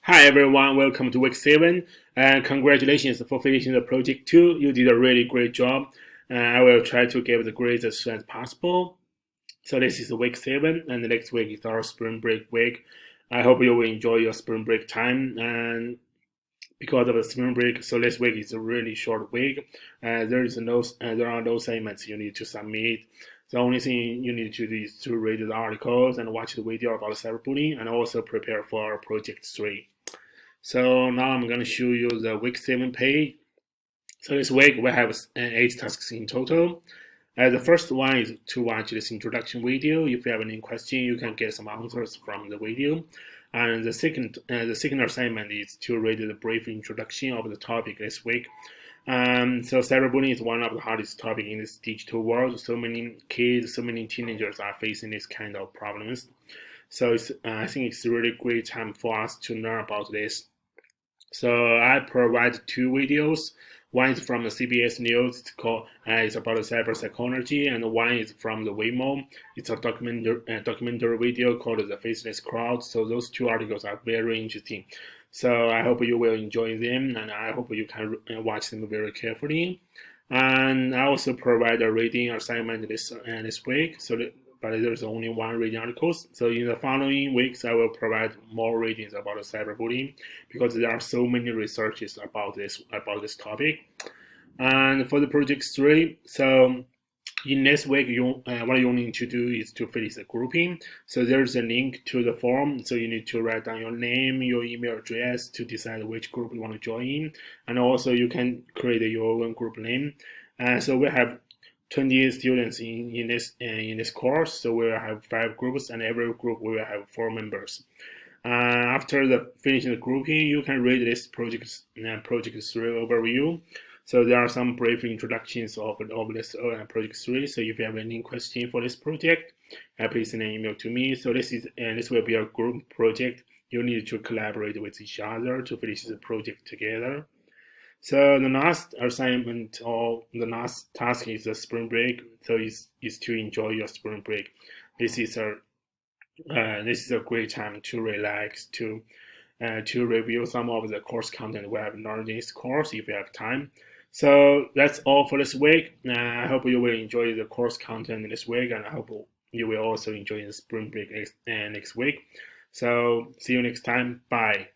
Hi everyone, welcome to week 7 and congratulations for finishing the project 2. You did a really great job. I will try to give the grades as soon as possible. So this is week 7 and the next week is our spring break week. I hope you will enjoy your spring break time and because of the spring break, so this week is a really short week. There are no assignments you need to submit. The only thing you need to do is to read the articles and watch the video about cyberbullying and also prepare for project 3. So now I'm going to show you the week 7 page. So this week we have 8 tasks in total. The first one is to watch this introduction video. If you have any question, you can get some answers from the video. And the second assignment is to read the brief introduction of the topic this week. So cyberbullying is one of the hardest topics in this digital world. So many kids, so many teenagers are facing this kind of problems. So I think it's a really great time for us to learn about this. So I provide 2 videos. One is from the CBS News. It's about cyber psychology, and one is from the Waymo. It's a documentary video called The Faceless Crowd. So those 2 articles are very interesting. So I hope you will enjoy them, and I hope you can watch them very carefully. And I also provide a reading assignment this week. But there's only 1 reading article. So in the following weeks, I will provide more readings about cyberbullying because there are so many researches about this topic. And for the project 3, so in this week, what you need to do is to finish the grouping. So there's a link to the form. So you need to write down your name, your email address to decide which group you want to join. And also you can create your own group name. So we have 20 students in this course, so we will have 5 groups, and every group will have 4 members. After finishing the grouping, you can read this project 3 overview. So there are some brief introductions of this project 3. So if you have any question for this project, please send an email to me. So this will be a group project. You need to collaborate with each other to finish the project together. So the last assignment or the last task is the spring break. So is to enjoy your spring break. This is a great time to relax, to review some of the course content we have learned in this course if you have time. So that's all for this week. I hope you will enjoy the course content this week, and I hope you will also enjoy the spring break next week. So see you next time. Bye.